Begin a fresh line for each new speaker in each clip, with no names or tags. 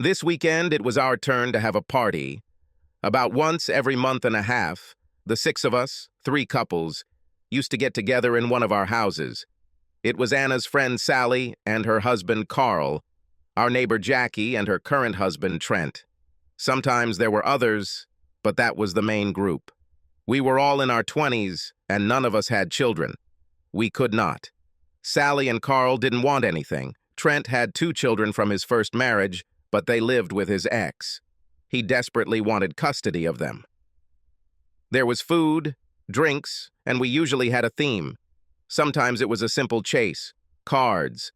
This weekend, it was our turn to have a party. About once every month and a half, the six of us, three couples, used to get together in one of our houses. It was Anna's friend Sally and her husband Carl, our neighbor Jackie and her current husband Trent. Sometimes there were others, but that was the main group. We were all in our 20s, and none of us had children. We could not. Sally and Carl didn't want anything. Trent had 2 children from his first marriage, but they lived with his ex. He desperately wanted custody of them. There was food, drinks, and we usually had a theme. Sometimes it was a simple chase, cards,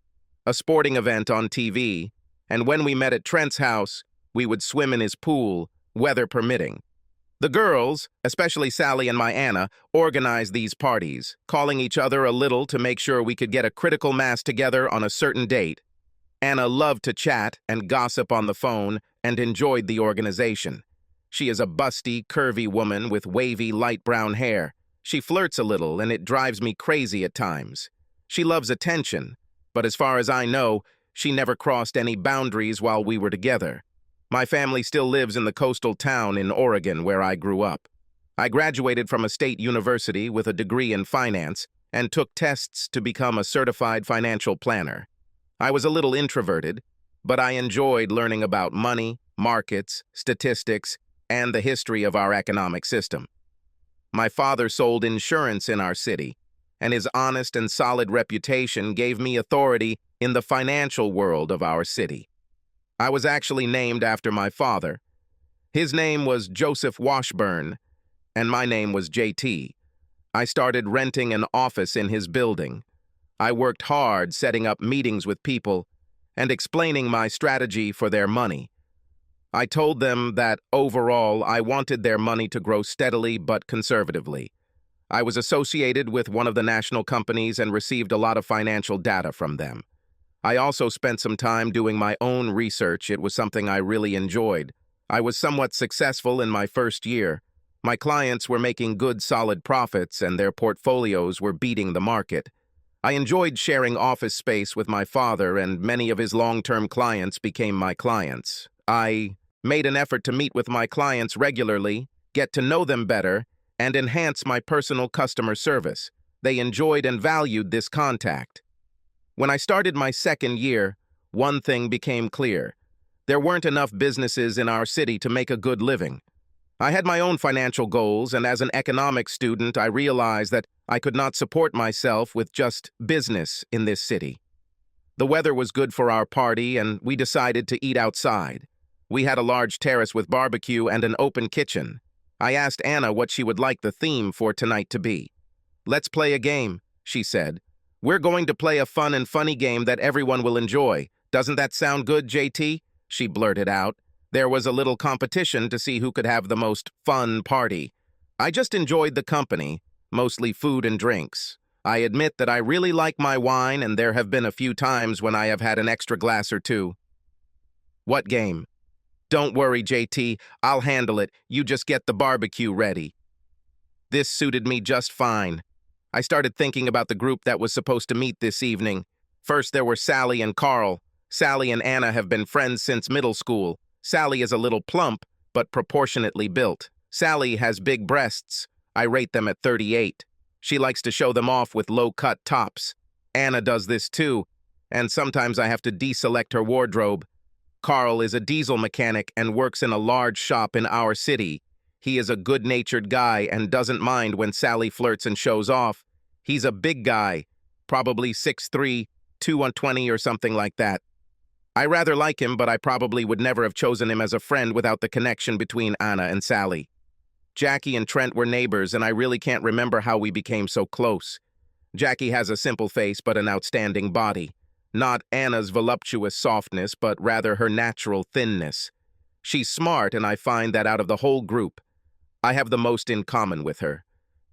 a sporting event on TV, and when we met at Trent's house, we would swim in his pool, weather permitting. The girls, especially Sally and my Anna, organized these parties, calling each other a little to make sure we could get a critical mass together on a certain date. Anna loved to chat and gossip on the phone and enjoyed the organization. She is a busty, curvy woman with wavy, light brown hair. She flirts a little, and it drives me crazy at times. She loves attention, but as far as I know, she never crossed any boundaries while we were together. My family still lives in the coastal town in Oregon where I grew up. I graduated from a state university with a degree in finance and took tests to become a certified financial planner. I was a little introverted, but I enjoyed learning about money, markets, statistics, and the history of our economic system. My father sold insurance in our city, and his honest and solid reputation gave me authority in the financial world of our city. I was actually named after my father. His name was Joseph Washburn, and my name was JT. I started renting an office in his building. I worked hard setting up meetings with people and explaining my strategy for their money. I told them that, overall, I wanted their money to grow steadily but conservatively. I was associated with one of the national companies and received a lot of financial data from them. I also spent some time doing my own research. It was something I really enjoyed. I was somewhat successful in my first year. My clients were making good, solid profits, and their portfolios were beating the market. I enjoyed sharing office space with my father, and many of his long-term clients became my clients. I made an effort to meet with my clients regularly, get to know them better, and enhance my personal customer service. They enjoyed and valued this contact. When I started my second year, one thing became clear. There weren't enough businesses in our city to make a good living. I had my own financial goals, and as an economics student, I realized that I could not support myself with just business in this city. The weather was good for our party, and we decided to eat outside. We had a large terrace with barbecue and an open kitchen. I asked Anna what she would like the theme for tonight to be. "Let's play a game," she said. "We're going to play a fun and funny game that everyone will enjoy. Doesn't that sound good, JT?" she blurted out. There was a little competition to see who could have the most fun party. I just enjoyed the company, mostly food and drinks. I admit that I really like my wine, and there have been a few times when I have had an extra glass or two. "What game?" "Don't worry, JT. I'll handle it. You just get the barbecue ready." This suited me just fine. I started thinking about the group that was supposed to meet this evening. First, there were Sally and Carl. Sally and Anna have been friends since middle school. Sally is a little plump, but proportionately built. Sally has big breasts. I rate them at 38. She likes to show them off with low-cut tops. Anna does this too, and sometimes I have to deselect her wardrobe. Carl is a diesel mechanic and works in a large shop in our city. He is a good-natured guy and doesn't mind when Sally flirts and shows off. He's a big guy, probably 6'3", 220 or something like that. I rather like him, but I probably would never have chosen him as a friend without the connection between Anna and Sally. Jackie and Trent were neighbors, and I really can't remember how we became so close. Jackie has a simple face but an outstanding body. Not Anna's voluptuous softness, but rather her natural thinness. She's smart, and I find that out of the whole group, I have the most in common with her.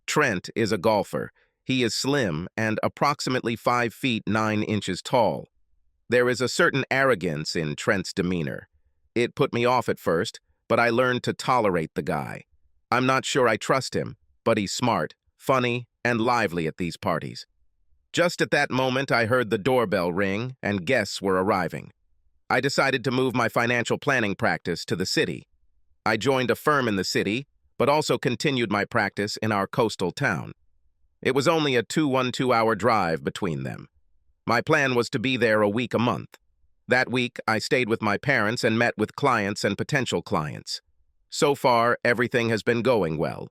Trent is a golfer. He is slim and approximately 5 feet 9 inches tall. There is a certain arrogance in Trent's demeanor. It put me off at first, but I learned to tolerate the guy. I'm not sure I trust him, but he's smart, funny, and lively at these parties. Just at that moment, I heard the doorbell ring, and guests were arriving. I decided to move my financial planning practice to the city. I joined a firm in the city, but also continued my practice in our coastal town. It was only a 2-hour drive between them. My plan was to be there a week a month. That week, I stayed with my parents and met with clients and potential clients. So far, everything has been going well.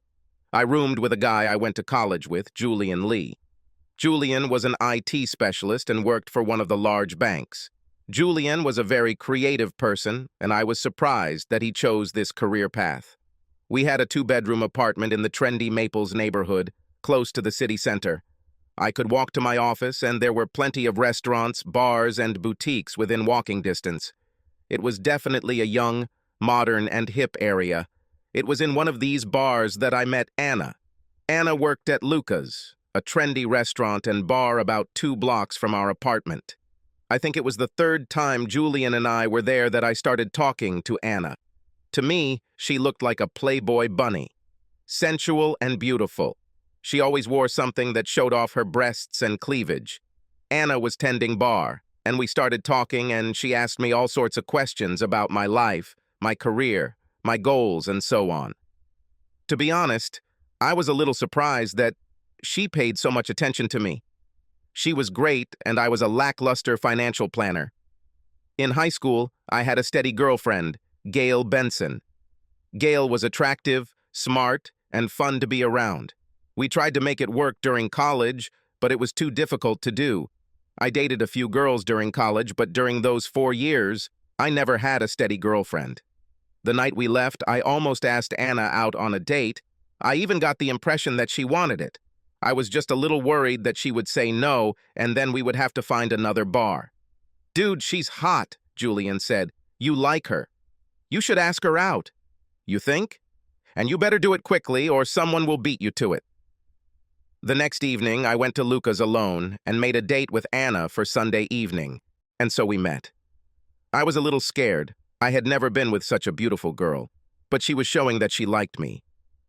I roomed with a guy I went to college with, Julian Lee. Julian was an IT specialist and worked for one of the large banks. Julian was a very creative person, and I was surprised that he chose this career path. We had a 2-bedroom apartment in the trendy Maples neighborhood, close to the city center. I could walk to my office, and there were plenty of restaurants, bars, and boutiques within walking distance. It was definitely a young, modern, and hip area. It was in one of these bars that I met Anna. Anna worked at Luca's, a trendy restaurant and bar about 2 blocks from our apartment. I think it was the 3rd time Julian and I were there that I started talking to Anna. To me, she looked like a Playboy bunny. Sensual and beautiful. She always wore something that showed off her breasts and cleavage. Anna was tending bar, and we started talking, and she asked me all sorts of questions about my life, my career, my goals, and so on. To be honest, I was a little surprised that she paid so much attention to me. She was great, and I was a lackluster financial planner. In high school, I had a steady girlfriend, Gail Benson. Gail was attractive, smart, and fun to be around. We tried to make it work during college, but it was too difficult to do. I dated a few girls during college, but during those 4 years, I never had a steady girlfriend. The night we left, I almost asked Anna out on a date. I even got the impression that she wanted it. I was just a little worried that she would say no, and then we would have to find another bar. "Dude, she's hot," Julian said. "You like her. You should ask her out." "You think? And you better do it quickly, or someone will beat you to it." The next evening, I went to Luca's alone and made a date with Anna for Sunday evening, and so we met. I was a little scared. I had never been with such a beautiful girl, but she was showing that she liked me.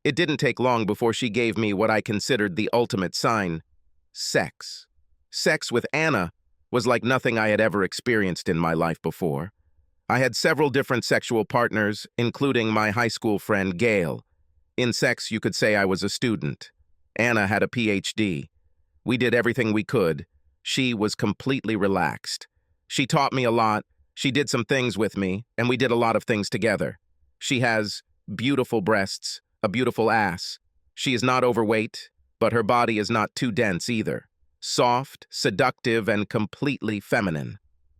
It didn't take long before she gave me what I considered the ultimate sign: sex. Sex with Anna was like nothing I had ever experienced in my life before. I had several different sexual partners, including my high school friend Gail. In sex, you could say I was a student. Anna had a PhD. We did everything we could. She was completely relaxed. She taught me a lot. She did some things with me, and we did a lot of things together. She has beautiful breasts, a beautiful ass. She is not overweight, but her body is not too dense either. Soft, seductive, and completely feminine.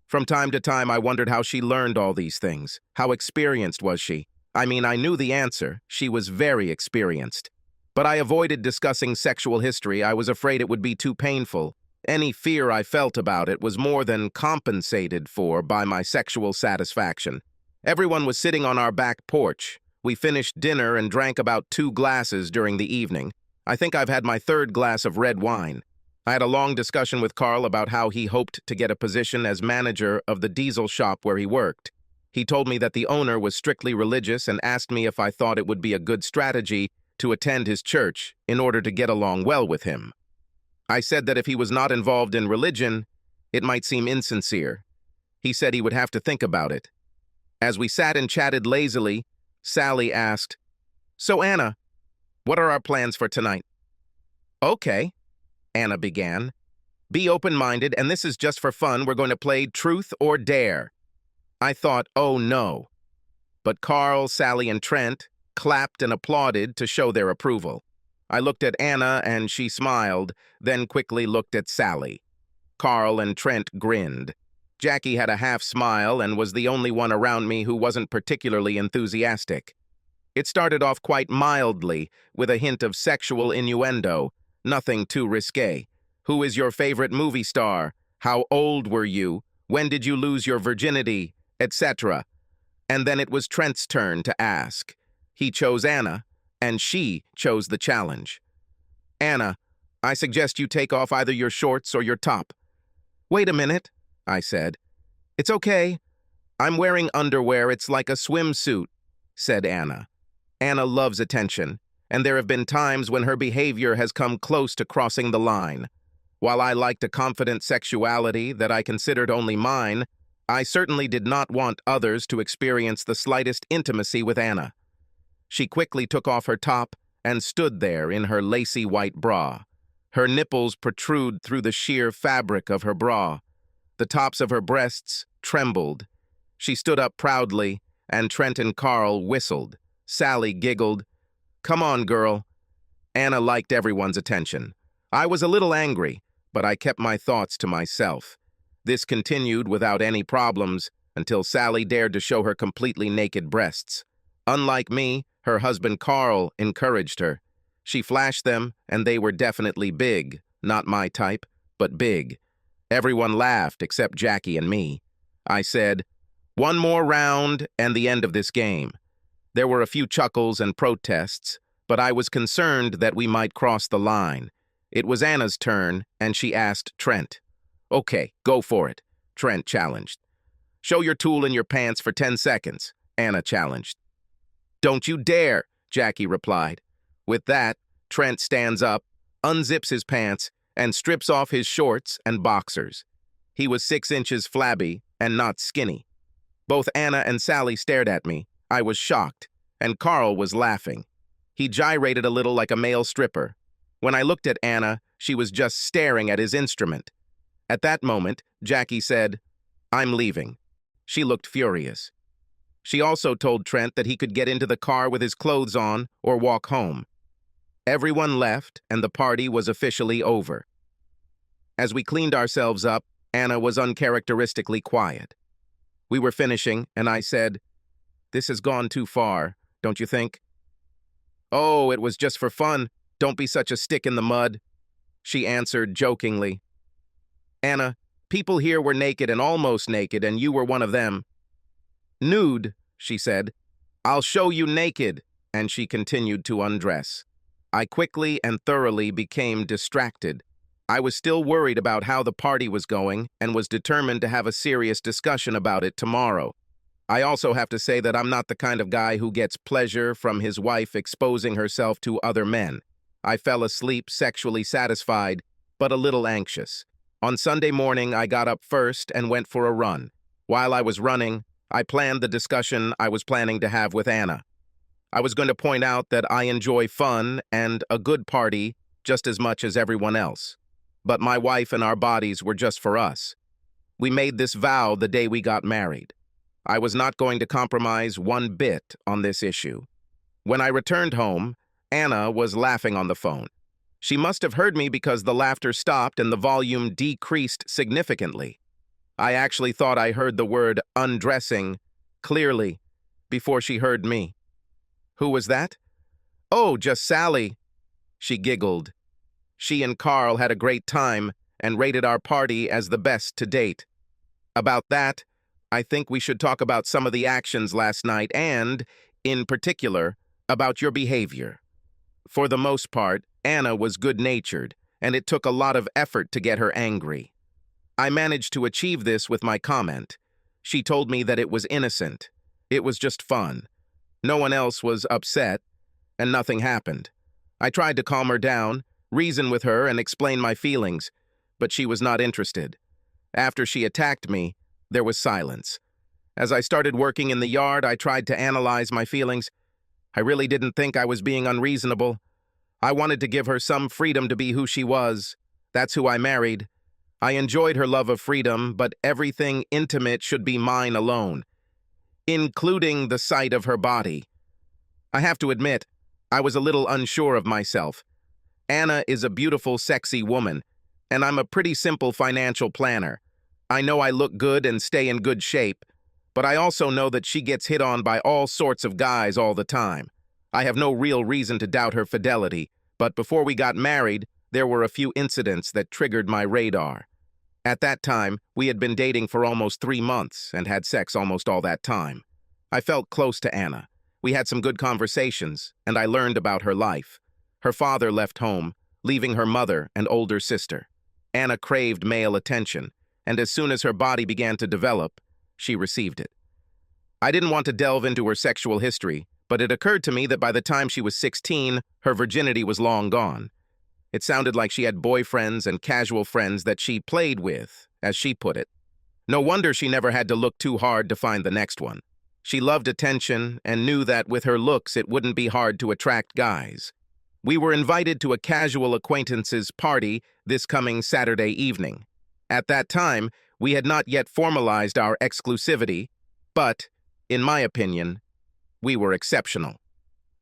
From time to time, I wondered how she learned all these things. How experienced was she? I mean, I knew the answer. She was very experienced. But I avoided discussing sexual history. I was afraid it would be too painful. Any fear I felt about it was more than compensated for by my sexual satisfaction. Everyone was sitting on our back porch. We finished dinner and drank about 2 glasses during the evening. I think I've had my 3rd glass of red wine. I had a long discussion with Carl about how he hoped to get a position as manager of the diesel shop where he worked. He told me that the owner was strictly religious and asked me if I thought it would be a good strategy to attend his church in order to get along well with him. I said that if he was not involved in religion, it might seem insincere. He said he would have to think about it. As we sat and chatted lazily, Sally asked, "So Anna, what are our plans for tonight?" "Okay," Anna began. "Be open-minded, and this is just for fun. We're going to play Truth or Dare." I thought, oh no. But Carl, Sally, and Trent clapped and applauded to show their approval. I looked at Anna and she smiled, then quickly looked at Sally. Carl and Trent grinned. Jackie had a half smile and was the only one around me who wasn't particularly enthusiastic. It started off quite mildly, with a hint of sexual innuendo, nothing too risque. Who is your favorite movie star? How old were you? When did you lose your virginity? Etc. And then it was Trent's turn to ask. He chose Anna, and she chose the challenge. "Anna, I suggest you take off either your shorts or your top." "Wait a minute," I said. "It's okay. I'm wearing underwear. It's like a swimsuit," said Anna. Anna loves attention, and there have been times when her behavior has come close to crossing the line. While I liked a confident sexuality that I considered only mine, I certainly did not want others to experience the slightest intimacy with Anna. She quickly took off her top and stood there in her lacy white bra. Her nipples protrude through the sheer fabric of her bra. The tops of her breasts trembled. She stood up proudly, and Trent and Carl whistled. Sally giggled. "Come on, girl." Anna liked everyone's attention. I was a little angry, but I kept my thoughts to myself. This continued without any problems until Sally dared to show her completely naked breasts. Unlike me, her husband Carl encouraged her. She flashed them, and they were definitely big. Not my type, but big. Everyone laughed except Jackie and me. I said, "One more round and the end of this game." There were a few chuckles and protests, but I was concerned that we might cross the line. It was Anna's turn, and she asked Trent. "Okay, go for it," Trent challenged. "Show your tool in your pants for 10 seconds, Anna challenged. "Don't you dare," Jackie replied. With that, Trent stands up, unzips his pants, and strips off his shorts and boxers. He was 6 inches flabby and not skinny. Both Anna and Sally stared at me. I was shocked, and Carl was laughing. He gyrated a little like a male stripper. When I looked at Anna, she was just staring at his instrument. At that moment, Jackie said, "I'm leaving." She looked furious. She also told Trent that he could get into the car with his clothes on or walk home. Everyone left, and the party was officially over. As we cleaned ourselves up, Anna was uncharacteristically quiet. We were finishing, and I said, "This has gone too far, don't you think?" "Oh, it was just for fun. Don't be such a stick in the mud," she answered jokingly. "Anna, people here were naked and almost naked, and you were one of them." "Nude," she said. "I'll show you naked," and she continued to undress. I quickly and thoroughly became distracted. I was still worried about how the party was going and was determined to have a serious discussion about it tomorrow. I also have to say that I'm not the kind of guy who gets pleasure from his wife exposing herself to other men. I fell asleep sexually satisfied, but a little anxious. On Sunday morning, I got up first and went for a run. While I was running, I planned the discussion I was planning to have with Anna. I was going to point out that I enjoy fun and a good party just as much as everyone else. But my wife and our bodies were just for us. We made this vow the day we got married. I was not going to compromise one bit on this issue. When I returned home, Anna was laughing on the phone. She must have heard me because the laughter stopped and the volume decreased significantly. I actually thought I heard the word undressing clearly before she heard me. "Who was that?" "Oh, just Sally." She giggled. She and Carl had a great time and rated our party as the best to date. About that, I think we should talk about some of the actions last night and, in particular, about your behavior. For the most part, Anna was good-natured, and it took a lot of effort to get her angry. I managed to achieve this with my comment. She told me that it was innocent. It was just fun. No one else was upset, and nothing happened. I tried to calm her down, reason with her, and explain my feelings, but she was not interested. After she attacked me, there was silence. As I started working in the yard, I tried to analyze my feelings. I really didn't think I was being unreasonable. I wanted to give her some freedom to be who she was. That's who I married. I enjoyed her love of freedom, but everything intimate should be mine alone, including the sight of her body. I have to admit, I was a little unsure of myself. Anna is a beautiful, sexy woman, and I'm a pretty simple financial planner. I know I look good and stay in good shape, but I also know that she gets hit on by all sorts of guys all the time. I have no real reason to doubt her fidelity, but before we got married, there were a few incidents that triggered my radar. At that time, we had been dating for almost 3 months and had sex almost all that time. I felt close to Anna. We had some good conversations, and I learned about her life. Her father left home, leaving her mother and older sister. Anna craved male attention, and as soon as her body began to develop, she received it. I didn't want to delve into her sexual history, but it occurred to me that by the time she was 16, her virginity was long gone. It sounded like she had boyfriends and casual friends that she played with, as she put it. No wonder she never had to look too hard to find the next one. She loved attention and knew that with her looks it wouldn't be hard to attract guys. We were invited to a casual acquaintances party this coming Saturday evening. At that time, we had not yet formalized our exclusivity, but, in my opinion, we were exceptional.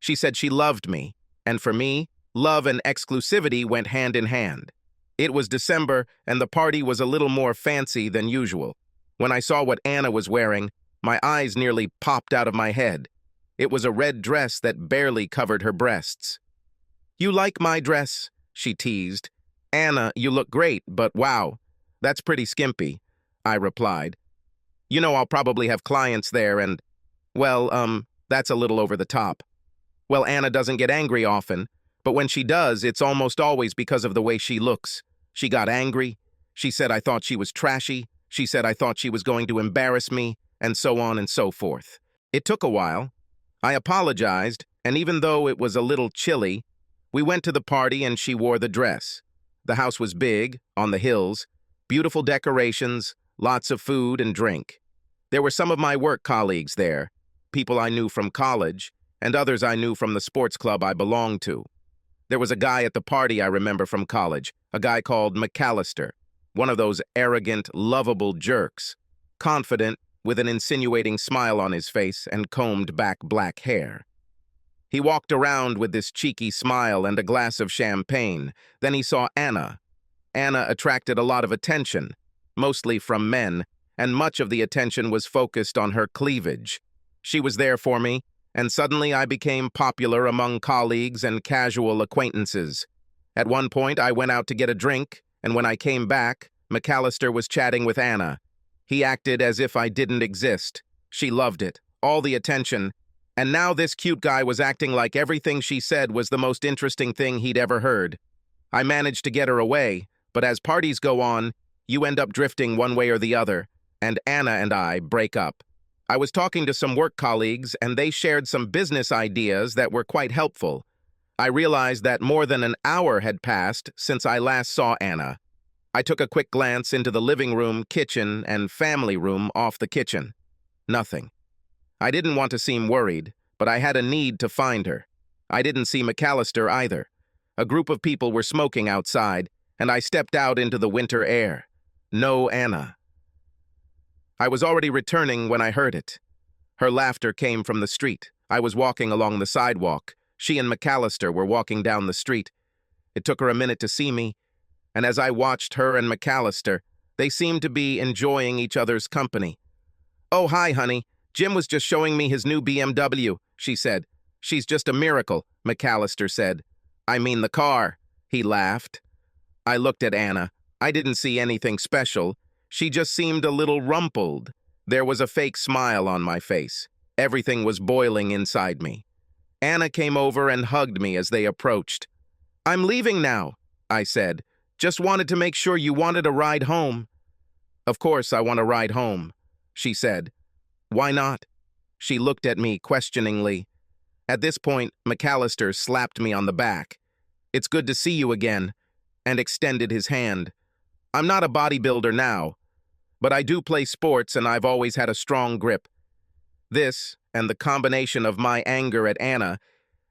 She said she loved me, and for me, love and exclusivity went hand in hand. It was December, and the party was a little more fancy than usual. When I saw what Anna was wearing, my eyes nearly popped out of my head. It was a red dress that barely covered her breasts. "You like my dress?" she teased. "Anna, you look great, but wow, that's pretty skimpy," I replied. "You know I'll probably have clients there and, well, that's a little over the top." "Well, Anna doesn't get angry often, but when she does, it's almost always because of the way she looks. She got angry. She said I thought she was trashy. She said I thought she was going to embarrass me, and so on and so forth." It took a while. I apologized, and even though it was a little chilly, we went to the party and she wore the dress. The house was big, on the hills, beautiful decorations, lots of food and drink. There were some of my work colleagues there, people I knew from college, and others I knew from the sports club I belonged to. There was a guy at the party I remember from college, a guy called McAllister, one of those arrogant, lovable jerks, confident, with an insinuating smile on his face and combed back black hair. He walked around with this cheeky smile and a glass of champagne. Then he saw Anna. Anna attracted a lot of attention, mostly from men, and much of the attention was focused on her cleavage. She was there for me, and suddenly I became popular among colleagues and casual acquaintances. At one point, I went out to get a drink, and when I came back, McAllister was chatting with Anna. He acted as if I didn't exist. She loved it, all the attention, and now this cute guy was acting like everything she said was the most interesting thing he'd ever heard. I managed to get her away, but as parties go on, you end up drifting one way or the other, and Anna and I break up. I was talking to some work colleagues, and they shared some business ideas that were quite helpful. I realized that more than an hour had passed since I last saw Anna. I took a quick glance into the living room, kitchen, and family room off the kitchen. Nothing. I didn't want to seem worried, but I had a need to find her. I didn't see McAllister either. A group of people were smoking outside, and I stepped out into the winter air. No Anna. I was already returning when I heard it. Her laughter came from the street. I was walking along the sidewalk. She and McAllister were walking down the street. It took her a minute to see me, and as I watched her and McAllister, they seemed to be enjoying each other's company. "Oh, hi, honey. Jim was just showing me his new BMW," she said. "She's just a miracle," McAllister said. "I mean the car," he laughed. I looked at Anna. I didn't see anything special. She just seemed a little rumpled. There was a fake smile on my face. Everything was boiling inside me. Anna came over and hugged me as they approached. "I'm leaving now," I said. "Just wanted to make sure you wanted a ride home." "Of course I want a ride home," she said. "Why not?" She looked at me questioningly. At this point, McAllister slapped me on the back. "It's good to see you again," and extended his hand. "I'm not a bodybuilder now, but I do play sports and I've always had a strong grip." This, and the combination of my anger at Anna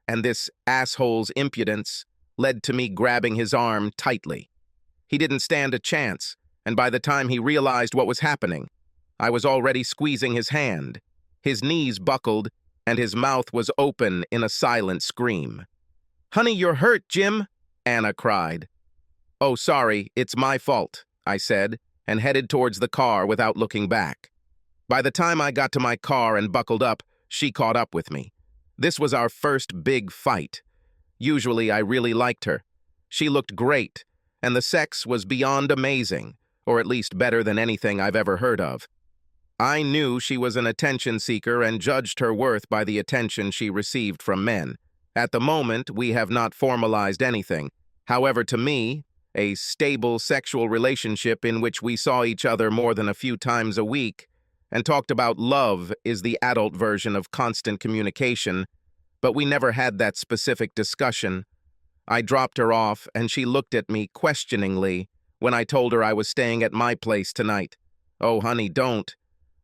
and this asshole's impudence, led to me grabbing his arm tightly. He didn't stand a chance, and by the time he realized what was happening, I was already squeezing his hand. His knees buckled, and his mouth was open in a silent scream. "Honey, you're hurt, Jim," Anna cried. "Oh, sorry, it's my fault," I said, and headed towards the car without looking back. By the time I got to my car and buckled up, she caught up with me. This was our first big fight. Usually I really liked her. She looked great, and the sex was beyond amazing, or at least better than anything I've ever heard of. I knew she was an attention seeker and judged her worth by the attention she received from men. At the moment, we have not formalized anything. However, to me, a stable sexual relationship in which we saw each other more than a few times a week and talked about love is the adult version of constant communication, but we never had that specific discussion. I dropped her off, and she looked at me questioningly when I told her I was staying at my place tonight. "Oh, honey, don't.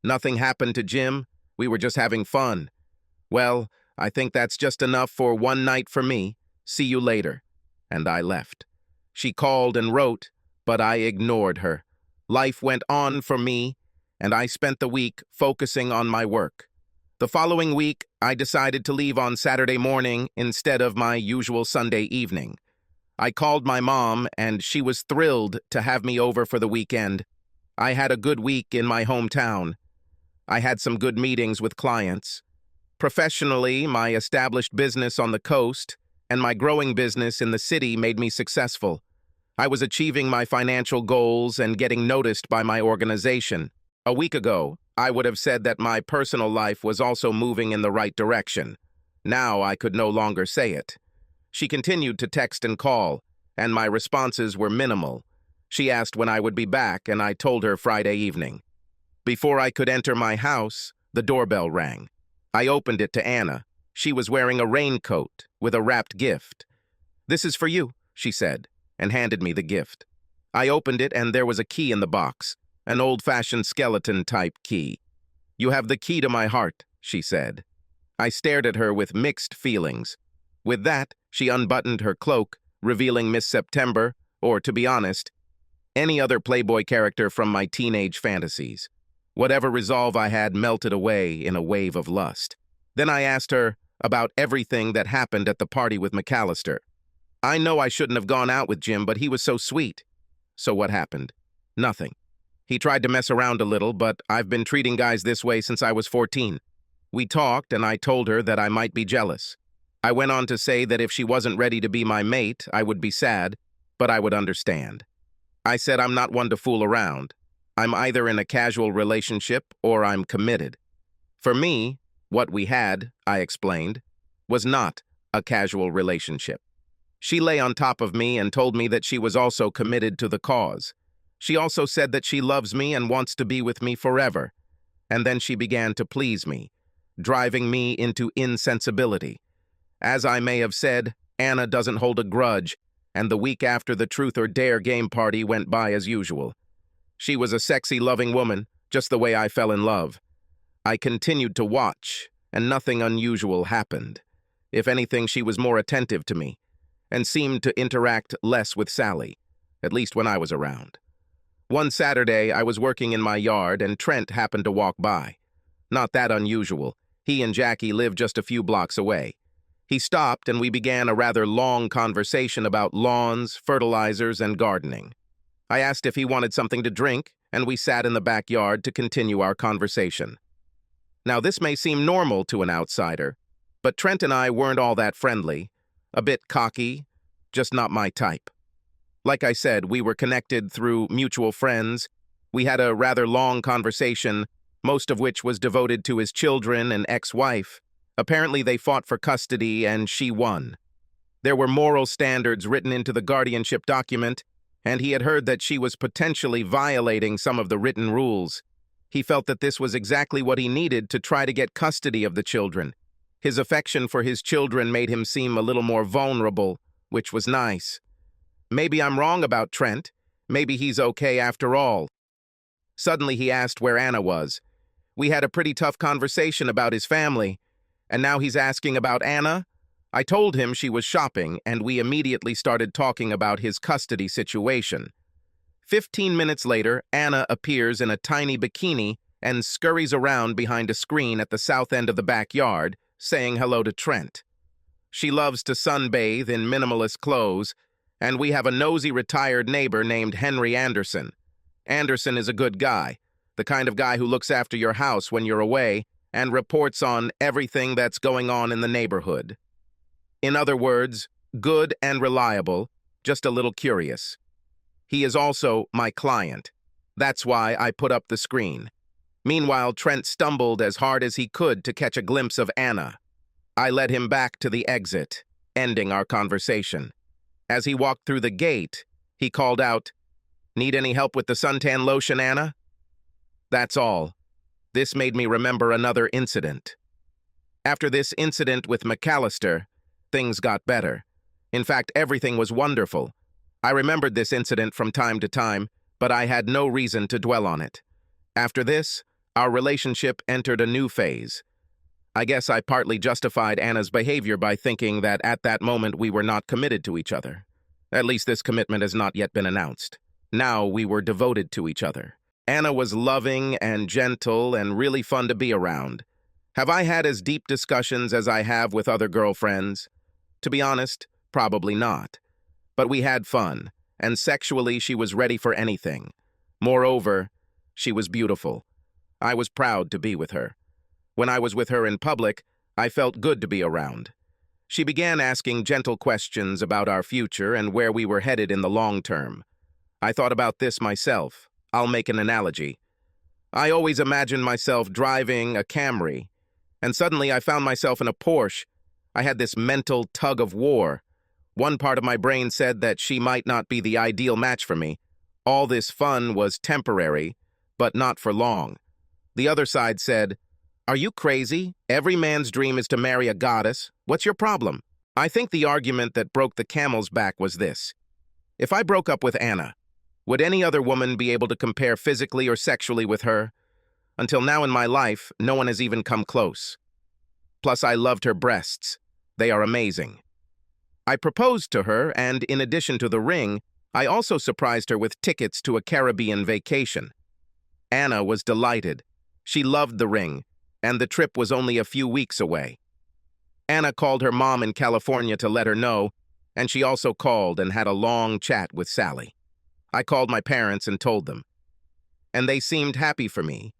Nothing happened to Jim. We were just having fun." "Well, I think that's just enough for one night for me. See you later." And I left. She called and wrote, but I ignored her. Life went on for me, and I spent the week focusing on my work. The following week, I decided to leave on Saturday morning instead of my usual Sunday evening. I called my mom, and she was thrilled to have me over for the weekend. I had a good week in my hometown. I had some good meetings with clients. Professionally, my established business on the coast and my growing business in the city made me successful. I was achieving my financial goals and getting noticed by my organization. A week ago, I would have said that my personal life was also moving in the right direction. Now I could no longer say it. She continued to text and call, and my responses were minimal. She asked when I would be back, and I told her Friday evening. Before I could enter my house, the doorbell rang. I opened it to Anna. She was wearing a raincoat with a wrapped gift. "This is for you," she said, and handed me the gift. I opened it, and there was a key in the box, an old-fashioned skeleton-type key. "You have the key to my heart," she said. I stared at her with mixed feelings. With that, she unbuttoned her cloak, revealing Miss September, or, to be honest, any other Playboy character from my teenage fantasies. Whatever resolve I had melted away in a wave of lust. Then I asked her about everything that happened at the party with McAllister. I know I shouldn't have gone out with Jim, but he was so sweet. So what happened? Nothing. He tried to mess around a little, but I've been treating guys this way since I was 14. We talked, and I told her that I might be jealous. I went on to say that if she wasn't ready to be my mate, I would be sad, but I would understand. I said I'm not one to fool around. I'm either in a casual relationship or I'm committed. For me, what we had, I explained, was not a casual relationship. She lay on top of me and told me that she was also committed to the cause. She also said that she loves me and wants to be with me forever. And then she began to please me, driving me into insensibility. As I may have said, Anna doesn't hold a grudge, and the week after the Truth or Dare game party went by as usual. She was a sexy, loving woman, just the way I fell in love. I continued to watch, and nothing unusual happened. If anything, she was more attentive to me, and seemed to interact less with Sally, at least when I was around. One Saturday, I was working in my yard, and Trent happened to walk by. Not that unusual. He and Jackie lived just a few blocks away. He stopped, and we began a rather long conversation about lawns, fertilizers, and gardening. I asked if he wanted something to drink, and we sat in the backyard to continue our conversation. Now, this may seem normal to an outsider, but Trent and I weren't all that friendly, a bit cocky, just not my type. Like I said, we were connected through mutual friends. We had a rather long conversation, most of which was devoted to his children and ex-wife. Apparently, they fought for custody, and she won. There were moral standards written into the guardianship document, and he had heard that she was potentially violating some of the written rules. He felt that this was exactly what he needed to try to get custody of the children. His affection for his children made him seem a little more vulnerable, which was nice. Maybe I'm wrong about Trent. Maybe he's okay after all. Suddenly he asked where Anna was. We had a pretty tough conversation about his family, and now he's asking about Anna? I told him she was shopping, and we immediately started talking about his custody situation. 15 minutes later, Anna appears in a tiny bikini and scurries around behind a screen at the south end of the backyard, saying hello to Trent. She loves to sunbathe in minimalist clothes, and we have a nosy retired neighbor named Henry Anderson. Anderson is a good guy, the kind of guy who looks after your house when you're away and reports on everything that's going on in the neighborhood. In other words, good and reliable, just a little curious. He is also my client. That's why I put up the screen. Meanwhile, Trent stumbled as hard as he could to catch a glimpse of Anna. I led him back to the exit, ending our conversation. As he walked through the gate, he called out, "Need any help with the suntan lotion, Anna?" That's all. This made me remember another incident. After this incident with McAllister, things got better. In fact, everything was wonderful. I remembered this incident from time to time, but I had no reason to dwell on it. After this, our relationship entered a new phase. I guess I partly justified Anna's behavior by thinking that at that moment we were not committed to each other. At least this commitment has not yet been announced. Now we were devoted to each other. Anna was loving and gentle and really fun to be around. Have I had as deep discussions as I have with other girlfriends? To be honest, probably not. But we had fun, and sexually she was ready for anything. Moreover, she was beautiful. I was proud to be with her. When I was with her in public, I felt good to be around. She began asking gentle questions about our future and where we were headed in the long term. I thought about this myself. I'll make an analogy. I always imagined myself driving a Camry, and suddenly I found myself in a Porsche. I had this mental tug of war. One part of my brain said that she might not be the ideal match for me. All this fun was temporary, but not for long. The other side said, "Are you crazy? Every man's dream is to marry a goddess. What's your problem?" I think the argument that broke the camel's back was this. If I broke up with Anna, would any other woman be able to compare physically or sexually with her? Until now in my life, no one has even come close. Plus, I loved her breasts. They are amazing. I proposed to her, and in addition to the ring, I also surprised her with tickets to a Caribbean vacation. Anna was delighted. She loved the ring, and the trip was only a few weeks away. Anna called her mom in California to let her know, and she also called and had a long chat with Sally. I called my parents and told them, and they seemed happy for me,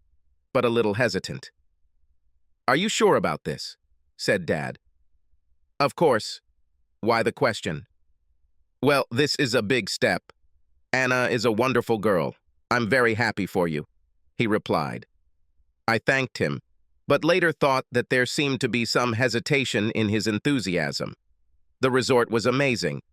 but a little hesitant. "Are you sure about this?" said Dad. "Of course. Why the question?" "Well, this is a big step. Anna is a wonderful girl. I'm very happy for you," he replied. I thanked him, but later thought that there seemed to be some hesitation in his enthusiasm. The resort was amazing.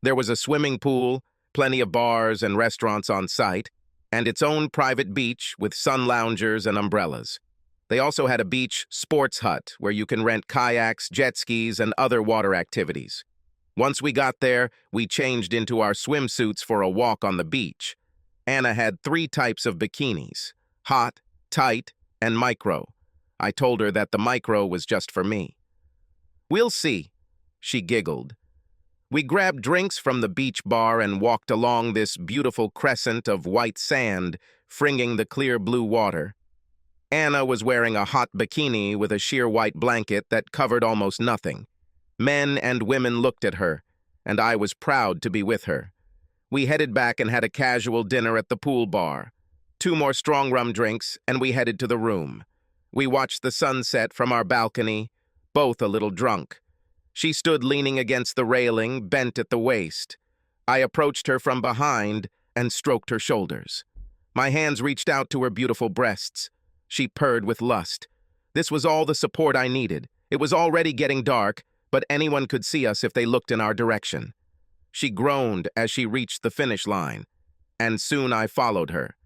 There was a swimming pool, plenty of bars and restaurants on site, and its own private beach with sun loungers and umbrellas. They also had a beach sports hut where you can rent kayaks, jet skis, and other water activities. Once we got there, we changed into our swimsuits for a walk on the beach. Anna had 3 types of bikinis: hot, tight, and micro. I told her that the micro was just for me. "We'll see," she giggled. We grabbed drinks from the beach bar and walked along this beautiful crescent of white sand, fringing the clear blue water. Anna was wearing a hot bikini with a sheer white blanket that covered almost nothing. Men and women looked at her, and I was proud to be with her. We headed back and had a casual dinner at the pool bar. 2 more strong rum drinks, and we headed to the room. We watched the sunset from our balcony, both a little drunk. She stood leaning against the railing, bent at the waist. I approached her from behind and stroked her shoulders. My hands reached out to her beautiful breasts. She purred with lust. This was all the support I needed. It was already getting dark, but anyone could see us if they looked in our direction. She groaned as she reached the finish line, and soon I followed her.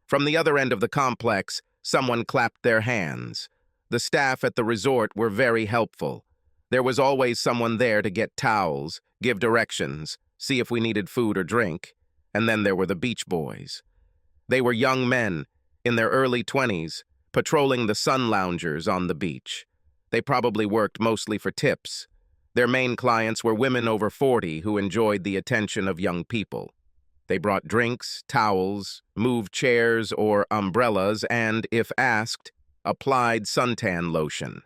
From the other end of the complex, someone clapped their hands. The staff at the resort were very helpful. There was always someone there to get towels, give directions, see if we needed food or drink. And then there were the beach boys. They were young men, in their early 20s, patrolling the sun loungers on the beach. They probably worked mostly for tips. Their main clients were women over 40 who enjoyed the attention of young people. They brought drinks, towels, moved chairs or umbrellas, and, if asked, applied suntan lotion.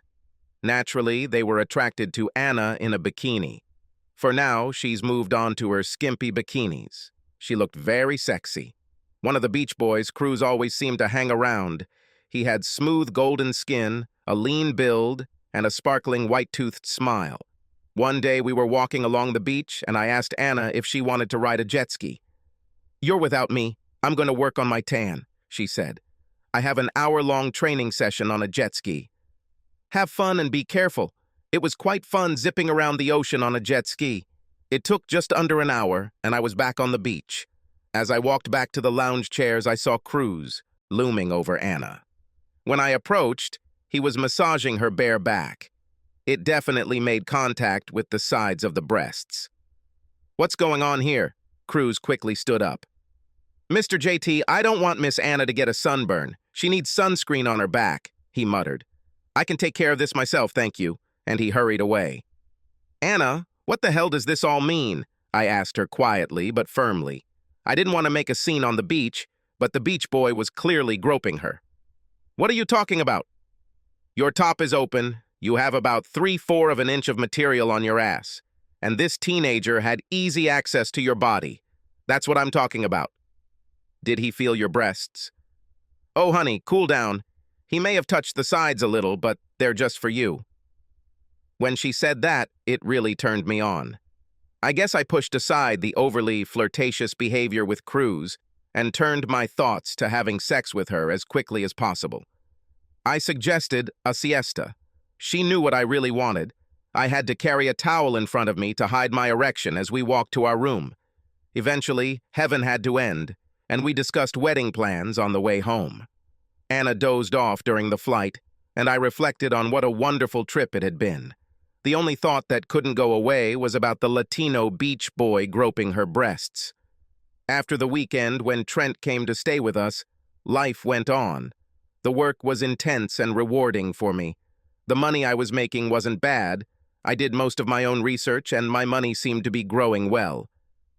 Naturally, they were attracted to Anna in a bikini. For now, she's moved on to her skimpy bikinis. She looked very sexy. One of the beach boys Cruz always seemed to hang around. He had smooth golden skin, a lean build, and a sparkling white-toothed smile. One day we were walking along the beach, and I asked Anna if she wanted to ride a jet ski. "You're without me. I'm going to work on my tan," she said. "I have an hour-long training session on a jet ski." "Have fun and be careful." It was quite fun zipping around the ocean on a jet ski. It took just under an hour, and I was back on the beach. As I walked back to the lounge chairs, I saw Cruz looming over Anna. When I approached, he was massaging her bare back. It definitely made contact with the sides of the breasts. "What's going on here?" Cruz quickly stood up. "Mr. JT, I don't want Miss Anna to get a sunburn. She needs sunscreen on her back, he muttered. I can take care of this myself, thank you, and he hurried away. Anna, what the hell does this all mean? I asked her quietly but firmly. I didn't want to make a scene on the beach, but the beach boy was clearly groping her. What are you talking about? Your top is open, you have about 3/4 of an inch of material on your ass, and this teenager had easy access to your body. That's what I'm talking about. Did he feel your breasts? Oh, honey, cool down. He may have touched the sides a little, but they're just for you. When she said that, it really turned me on. I guess I pushed aside the overly flirtatious behavior with Cruz and turned my thoughts to having sex with her as quickly as possible. I suggested a siesta. She knew what I really wanted. I had to carry a towel in front of me to hide my erection as we walked to our room. Eventually, heaven had to end, and we discussed wedding plans on the way home. Anna dozed off during the flight, and I reflected on what a wonderful trip it had been. The only thought that couldn't go away was about the Latino beach boy groping her breasts. After the weekend, when Trent came to stay with us, life went on. The work was intense and rewarding for me. The money I was making wasn't bad. I did most of my own research, and my money seemed to be growing well.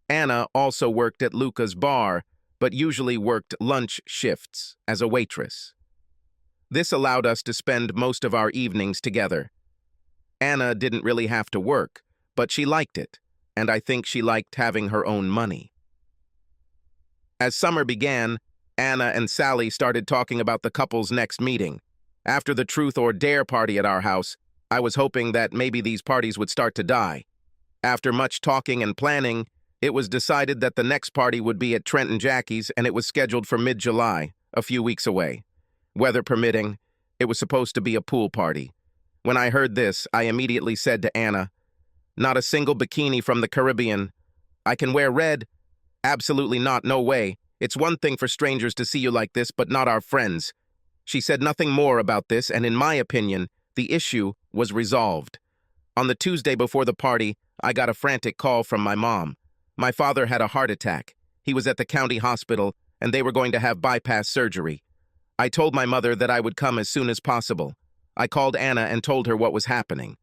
Anna also worked at Luca's bar, but usually worked lunch shifts as a waitress. This allowed us to spend most of our evenings together. Anna didn't really have to work, but she liked it, and I think she liked having her own money. As summer began, Anna and Sally started talking about the couple's next meeting. After the Truth or Dare party at our house, I was hoping that maybe these parties would start to die. After much talking and planning, it was decided that the next party would be at Trent and Jackie's, and it was scheduled for mid-July, a few weeks away. Weather permitting, it was supposed to be a pool party. When I heard this, I immediately said to Anna, "Not a single bikini from the Caribbean. I can wear red." "Absolutely not, no way. It's one thing for strangers to see you like this, but not our friends." She said nothing more about this, and in my opinion, the issue was resolved. On the Tuesday before the party, I got a frantic call from my mom. My father had a heart attack. He was at the county hospital, and they were going to have bypass surgery. I told my mother that I would come as soon as possible. I called Anna and told her what was happening.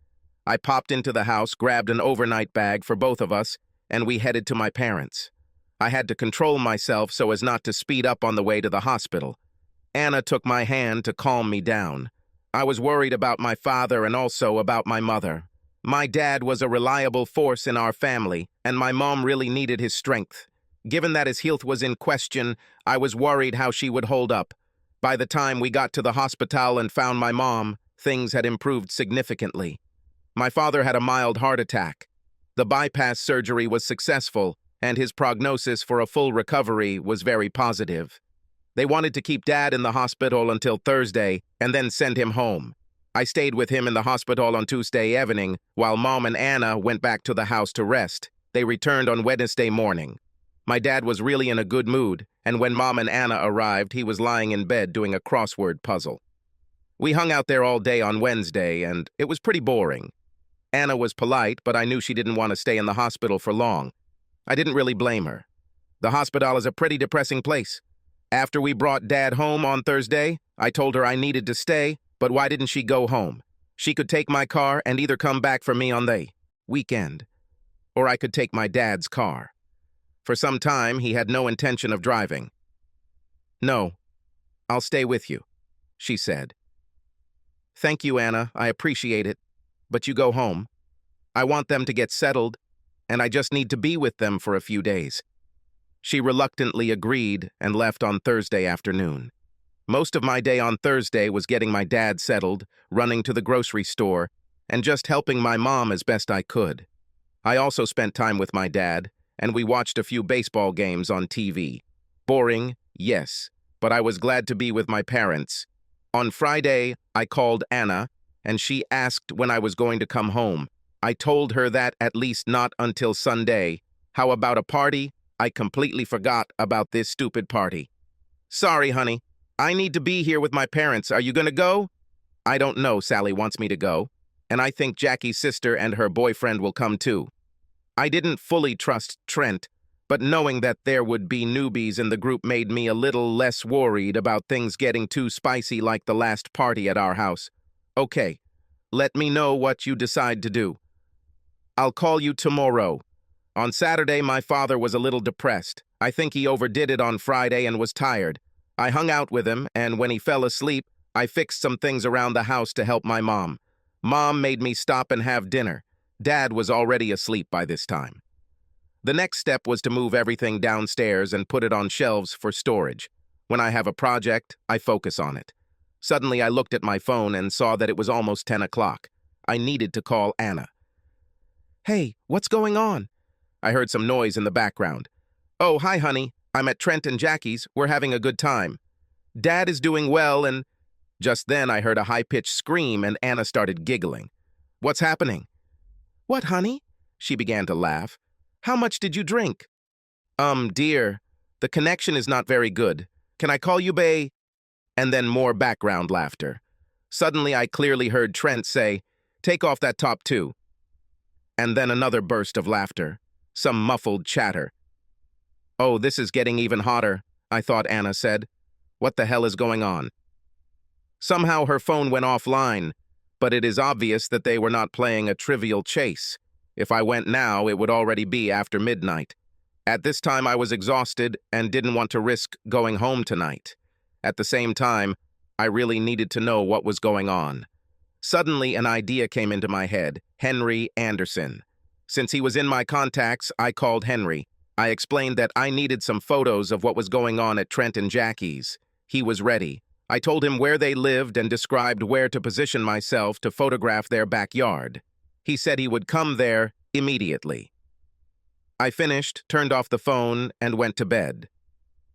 I popped into the house, grabbed an overnight bag for both of us, and we headed to my parents'. I had to control myself so as not to speed up on the way to the hospital. Anna took my hand to calm me down. I was worried about my father and also about my mother. My dad was a reliable force in our family, and my mom really needed his strength. Given that his health was in question, I was worried how she would hold up. By the time we got to the hospital and found my mom, things had improved significantly. My father had a mild heart attack. The bypass surgery was successful, and his prognosis for a full recovery was very positive. They wanted to keep Dad in the hospital until Thursday and then send him home. I stayed with him in the hospital on Tuesday evening, while Mom and Anna went back to the house to rest. They returned on Wednesday morning. My dad was really in a good mood, and when Mom and Anna arrived, he was lying in bed doing a crossword puzzle. We hung out there all day on Wednesday, and it was pretty boring. Anna was polite, but I knew she didn't want to stay in the hospital for long. I didn't really blame her. The hospital is a pretty depressing place. After we brought Dad home on Thursday, I told her I needed to stay, but why didn't she go home? She could take my car and either come back for me on the weekend, or I could take my dad's car. For some time, he had no intention of driving. "No, I'll stay with you," she said. "Thank you, Anna, I appreciate it, but you go home. I want them to get settled, and I just need to be with them for a few days." She reluctantly agreed and left on Thursday afternoon. Most of my day on Thursday was getting my dad settled, running to the grocery store, and just helping my mom as best I could. I also spent time with my dad, and we watched a few baseball games on TV. Boring, yes, but I was glad to be with my parents. On Friday, I called Anna, and she asked when I was going to come home. I told her that at least not until Sunday. How about a party? I completely forgot about this stupid party. "Sorry, honey. I need to be here with my parents. Are you gonna go?" "I don't know. Sally wants me to go, and I think Jackie's sister and her boyfriend will come too." I didn't fully trust Trent, but knowing that there would be newbies in the group made me a little less worried about things getting too spicy like the last party at our house. Okay, let me know what you decide to do. I'll call you tomorrow. On Saturday, my father was a little depressed. I think he overdid it on Friday and was tired. I hung out with him, and when he fell asleep, I fixed some things around the house to help my mom. Mom made me stop and have dinner. Dad was already asleep by this time. The next step was to move everything downstairs and put it on shelves for storage. When I have a project, I focus on it. Suddenly, I looked at my phone and saw that it was almost 10 o'clock. I needed to call Anna. Hey, what's going on? I heard some noise in the background. Oh, hi, honey. I'm at Trent and Jackie's. We're having a good time. Dad is doing well, and... Just then, I heard a high-pitched scream, and Anna started giggling. What's happening? What, honey? She began to laugh. How much did you drink? Dear, the connection is not very good. Can I call you Bay? And then more background laughter. Suddenly, I clearly heard Trent say, Take off that top too. And then another burst of laughter. Some muffled chatter. Oh, this is getting even hotter, I thought Anna said. What the hell is going on? Somehow her phone went offline, but it is obvious that they were not playing a trivial chase. If I went now, it would already be after midnight. At this time, I was exhausted and didn't want to risk going home tonight. At the same time, I really needed to know what was going on. Suddenly, an idea came into my head, Henry Anderson. Since he was in my contacts, I called Henry. I explained that I needed some photos of what was going on at Trent and Jackie's. He was ready. I told him where they lived and described where to position myself to photograph their backyard. He said he would come there immediately. I finished, turned off the phone, and went to bed.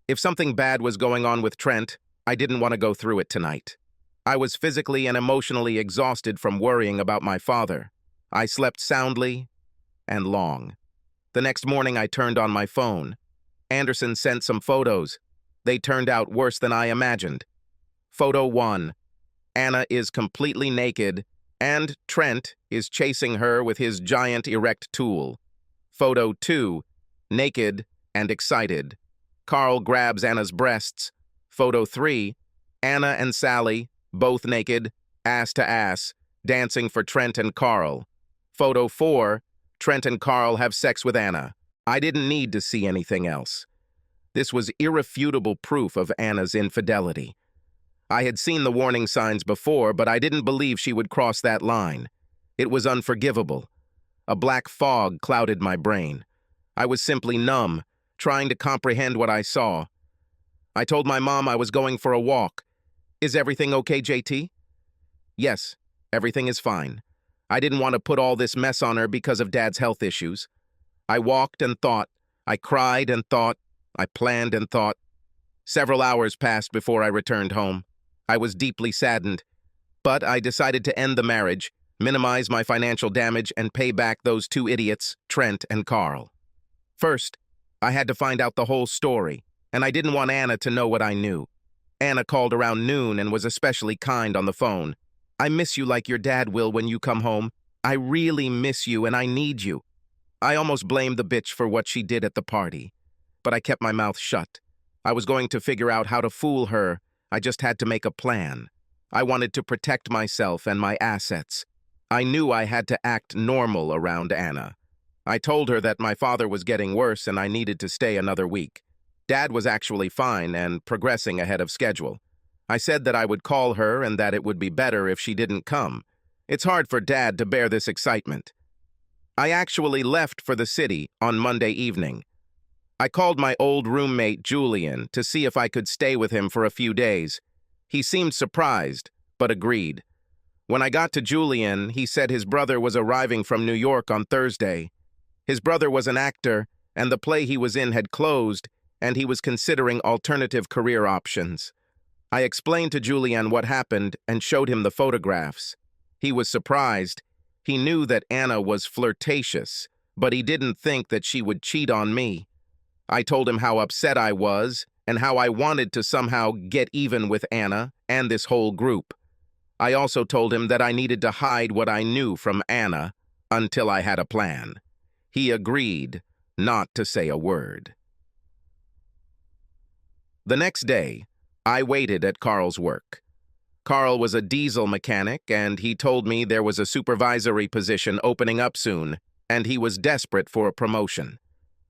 If something bad was going on with Trent, I didn't want to go through it tonight. I was physically and emotionally exhausted from worrying about my father. I slept soundly and long. The next morning, I turned on my phone. Anderson sent some photos. They turned out worse than I imagined. Photo 1. Anna is completely naked, and Trent is chasing her with his giant erect tool. Photo 2. Naked and excited. Carl grabs Anna's breasts. Photo 3. Anna and Sally, both naked, ass to ass, dancing for Trent and Carl. Photo 4. Trent and Carl have sex with Anna. I didn't need to see anything else. This was irrefutable proof of Anna's infidelity. I had seen the warning signs before, but I didn't believe she would cross that line. It was unforgivable. A black fog clouded my brain. I was simply numb, trying to comprehend what I saw. I told my mom I was going for a walk. Is everything okay, JT? Yes, everything is fine. I didn't want to put all this mess on her because of Dad's health issues. I walked and thought. I cried and thought. I planned and thought. Several hours passed before I returned home. I was deeply saddened, but I decided to end the marriage, minimize my financial damage, and pay back those two idiots, Trent and Carl. First, I had to find out the whole story, and I didn't want Anna to know what I knew. Anna called around noon and was especially kind on the phone. I miss you like your dad will when you come home. I really miss you and I need you. I almost blamed the bitch for what she did at the party, but I kept my mouth shut. I was going to figure out how to fool her. I just had to make a plan. I wanted to protect myself and my assets. I knew I had to act normal around Anna. I told her that my father was getting worse and I needed to stay another week. Dad was actually fine and progressing ahead of schedule. I said that I would call her and that it would be better if she didn't come. It's hard for Dad to bear this excitement. I actually left for the city on Monday evening. I called my old roommate, Julian, to see if I could stay with him for a few days. He seemed surprised, but agreed. When I got to Julian, he said his brother was arriving from New York on Thursday. His brother was an actor, and the play he was in had closed, and he was considering alternative career options. I explained to Julian what happened and showed him the photographs. He was surprised. He knew that Anna was flirtatious, but he didn't think that she would cheat on me. I told him how upset I was and how I wanted to somehow get even with Anna and this whole group. I also told him that I needed to hide what I knew from Anna until I had a plan. He agreed, not to say a word. The next day, I waited at Carl's work. Carl was a diesel mechanic, and he told me there was a supervisory position opening up soon, and he was desperate for a promotion.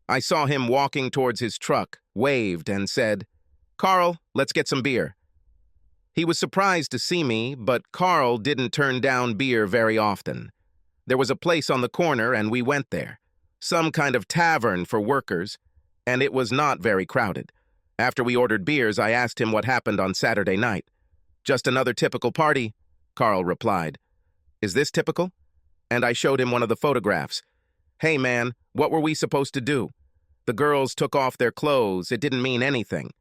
I saw him walking towards his truck, waved, and said, "Carl, let's get some beer." He was surprised to see me, but Carl didn't turn down beer very often. There was a place on the corner, and we went there. Some kind of tavern for workers, and it was not very crowded. After we ordered beers, I asked him what happened on Saturday night. "Just another typical party," Carl replied. "Is this typical?" And I showed him one of the photographs. "Hey man, what were we supposed to do? The girls took off their clothes, it didn't mean anything."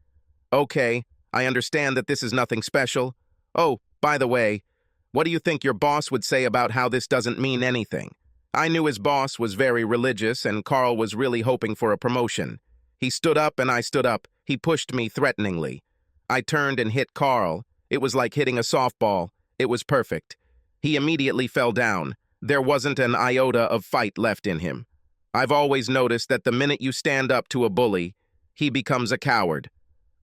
"Okay, I understand that this is nothing special. Oh, by the way, what do you think your boss would say about how this doesn't mean anything?" I knew his boss was very religious, and Carl was really hoping for a promotion. He stood up and I stood up. He pushed me threateningly. I turned and hit Carl. It was like hitting a softball. It was perfect. He immediately fell down. There wasn't an iota of fight left in him. I've always noticed that the minute you stand up to a bully, he becomes a coward.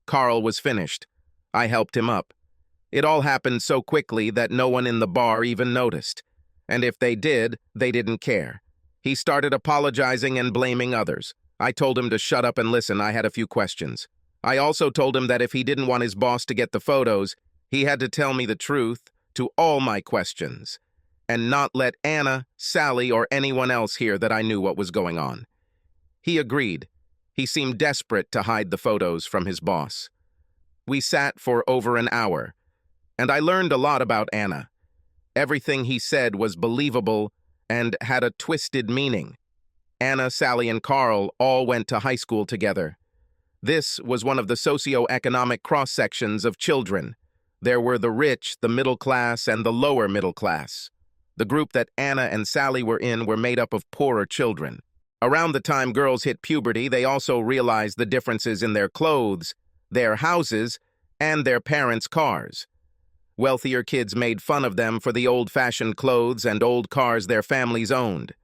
Carl was finished. I helped him up. It all happened so quickly that no one in the bar even noticed. And if they did, they didn't care. He started apologizing and blaming others. I told him to shut up and listen. I had a few questions. I also told him that if he didn't want his boss to get the photos, he had to tell me the truth to all my questions, and not let Anna, Sally, or anyone else hear that I knew what was going on. He agreed. He seemed desperate to hide the photos from his boss. We sat for over an hour, and I learned a lot about Anna. Everything he said was believable and had a twisted meaning. Anna, Sally, and Carl all went to high school together. This was one of the socio-economic cross-sections of children. There were the rich, the middle class, and the lower middle class. The group that Anna and Sally were in were made up of poorer children. Around the time girls hit puberty, they also realized the differences in their clothes, their houses, and their parents' cars. Wealthier kids made fun of them for the old-fashioned clothes and old cars their families owned.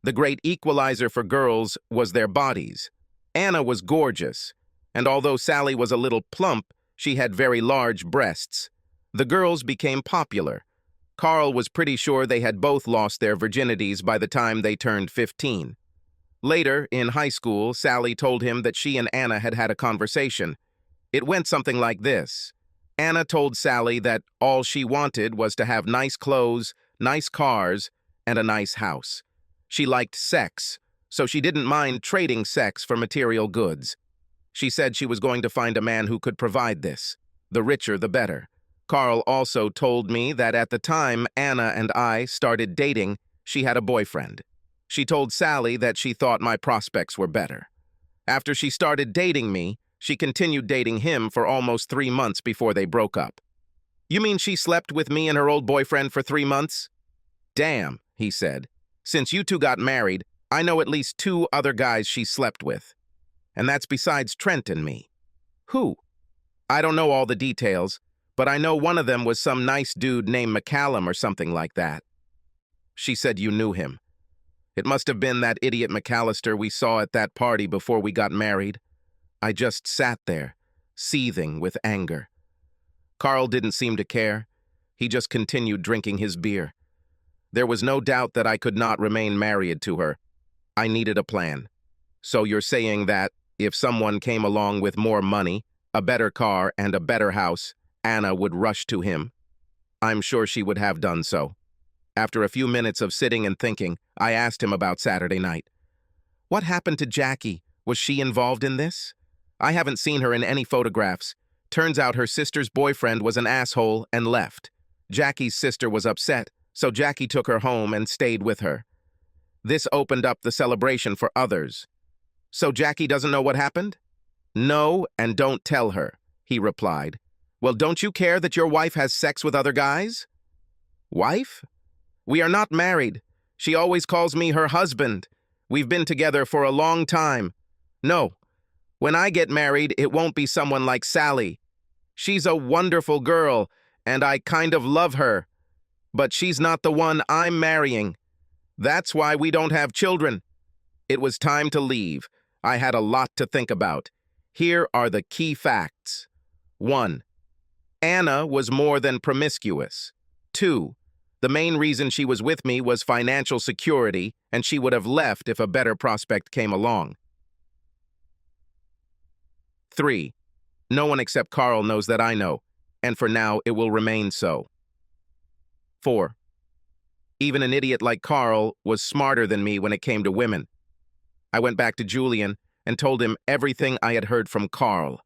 The great equalizer for girls was their bodies. Anna was gorgeous, and although Sally was a little plump, she had very large breasts. The girls became popular. Carl was pretty sure they had both lost their virginities by the time they turned 15. Later, in high school, Sally told him that she and Anna had had a conversation. It went something like this. Anna told Sally that all she wanted was to have nice clothes, nice cars, and a nice house. She liked sex, so she didn't mind trading sex for material goods. She said she was going to find a man who could provide this. The richer, the better. Carl also told me that at the time Anna and I started dating, she had a boyfriend. She told Sally that she thought my prospects were better. After she started dating me, she continued dating him for almost 3 months before they broke up. "You mean she slept with me and her old boyfriend for 3 months?" "Damn," he said. "Since you two got married, I know at least 2 other guys she slept with. And that's besides Trent and me." "Who?" "I don't know all the details, but I know one of them was some nice dude named McCallum or something like that." She said you knew him. "It must have been that idiot McAllister we saw at that party before we got married." I just sat there, seething with anger. Carl didn't seem to care. He just continued drinking his beer. There was no doubt that I could not remain married to her. I needed a plan. "So you're saying that if someone came along with more money, a better car, and a better house, Anna would rush to him?" I'm sure she would have done so. After a few minutes of sitting and thinking, I asked him about Saturday night. "What happened to Jackie? Was she involved in this? I haven't seen her in any photographs. Turns out her sister's boyfriend was an asshole and left. Jackie's sister was upset, so Jackie took her home and stayed with her. This opened up the celebration for others. So Jackie doesn't know what happened?" "No, and don't tell her," he replied. "Well, don't you care that your wife has sex with other guys?" "Wife? We are not married. She always calls me her husband. We've been together for a long time. No, when I get married, it won't be someone like Sally. She's a wonderful girl, and I kind of love her. But she's not the one I'm marrying. That's why we don't have children. It was time to leave. I had a lot to think about. Here are the key facts. 1. Anna was more than promiscuous. 2. The main reason she was with me was financial security, and she would have left if a better prospect came along. 3. No one except Carl knows that I know, and for now it will remain so. 4. Even an idiot like Carl was smarter than me when it came to women. I went back to Julian and told him everything I had heard from Carl.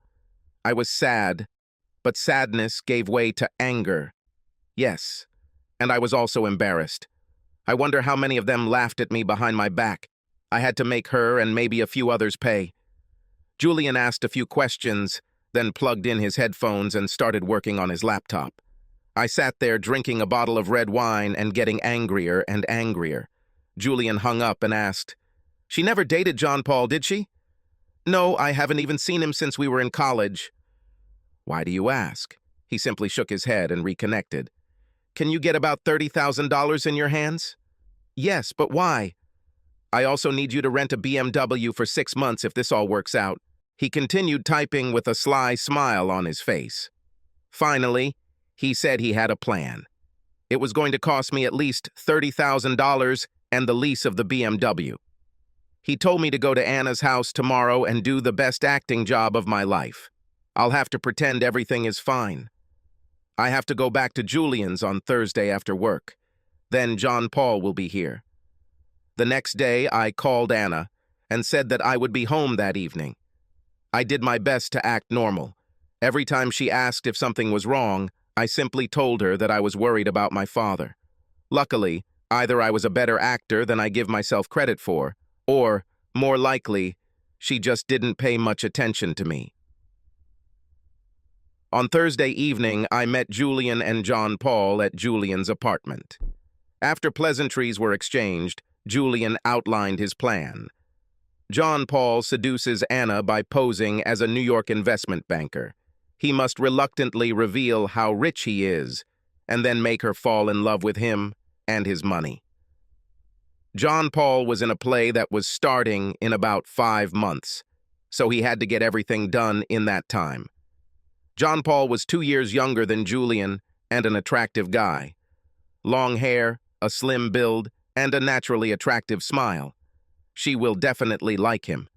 I was sad, but sadness gave way to anger. Yes, and I was also embarrassed. I wonder how many of them laughed at me behind my back. I had to make her and maybe a few others pay. Julian asked a few questions, then plugged in his headphones and started working on his laptop. I sat there drinking a bottle of red wine and getting angrier and angrier. Julian hung up and asked, "She never dated John Paul, did she?" "No, I haven't even seen him since we were in college." "Why do you ask?" He simply shook his head and reconnected. "Can you get about $30,000 in your hands?" "Yes, but why?" "I also need you to rent a BMW for 6 months if this all works out." He continued typing with a sly smile on his face. Finally, he said he had a plan. It was going to cost me at least $30,000 and the lease of the BMW. He told me to go to Anna's house tomorrow and do the best acting job of my life. I'll have to pretend everything is fine. I have to go back to Julian's on Thursday after work. Then John Paul will be here. The next day, I called Anna and said that I would be home that evening. I did my best to act normal. Every time she asked if something was wrong, I simply told her that I was worried about my father. Luckily, either I was a better actor than I give myself credit for, or, more likely, she just didn't pay much attention to me. On Thursday evening, I met Julian and John Paul at Julian's apartment. After pleasantries were exchanged, Julian outlined his plan. John Paul seduces Anna by posing as a New York investment banker. He must reluctantly reveal how rich he is, and then make her fall in love with him and his money. John Paul was in a play that was starting in about 5 months, so he had to get everything done in that time. John Paul was 2 years younger than Julian and an attractive guy. Long hair, a slim build, and a naturally attractive smile. She will definitely like him.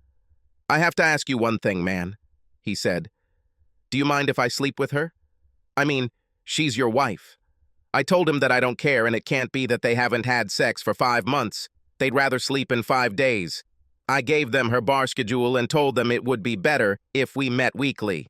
"I have to ask you one thing, man," he said. "Do you mind if I sleep with her? I mean, she's your wife." I told him that I don't care and it can't be that they haven't had sex for 5 months. They'd rather sleep in 5 days. I gave them her bar schedule and told them it would be better if we met weekly.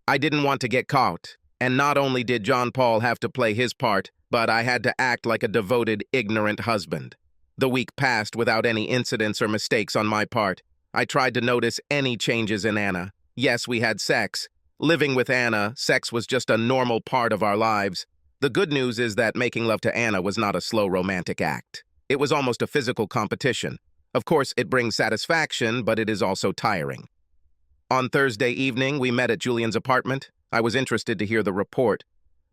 I didn't want to get caught, and not only did John Paul have to play his part, but I had to act like a devoted, ignorant husband. The week passed without any incidents or mistakes on my part. I tried to notice any changes in Anna. Yes, we had sex. Living with Anna, sex was just a normal part of our lives. The good news is that making love to Anna was not a slow romantic act. It was almost a physical competition. Of course, it brings satisfaction, but it is also tiring. On Thursday evening, we met at Julian's apartment. I was interested to hear the report.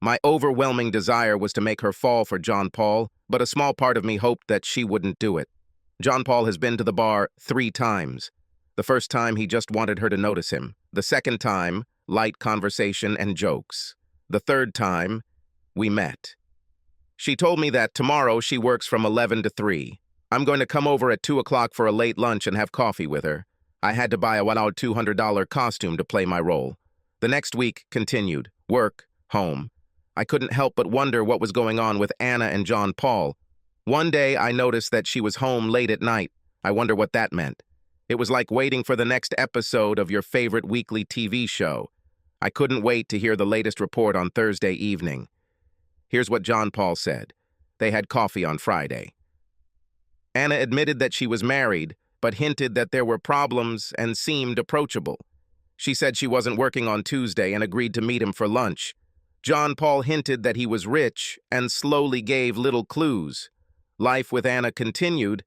My overwhelming desire was to make her fall for John Paul, but a small part of me hoped that she wouldn't do it. John Paul has been to the bar 3 times. The first time, he just wanted her to notice him. The second time, light conversation and jokes. The third time, we met. She told me that tomorrow she works from 11 to 3. I'm going to come over at 2 o'clock for a late lunch and have coffee with her. I had to buy a $200 costume to play my role. The next week continued. Work, home. I couldn't help but wonder what was going on with Anna and John Paul. One day, I noticed that she was home late at night. I wonder what that meant. It was like waiting for the next episode of your favorite weekly TV show. I couldn't wait to hear the latest report on Thursday evening. Here's what John Paul said. They had coffee on Friday. Anna admitted that she was married, but hinted that there were problems and seemed approachable. She said she wasn't working on Tuesday and agreed to meet him for lunch. John Paul hinted that he was rich and slowly gave little clues. Life with Anna continued,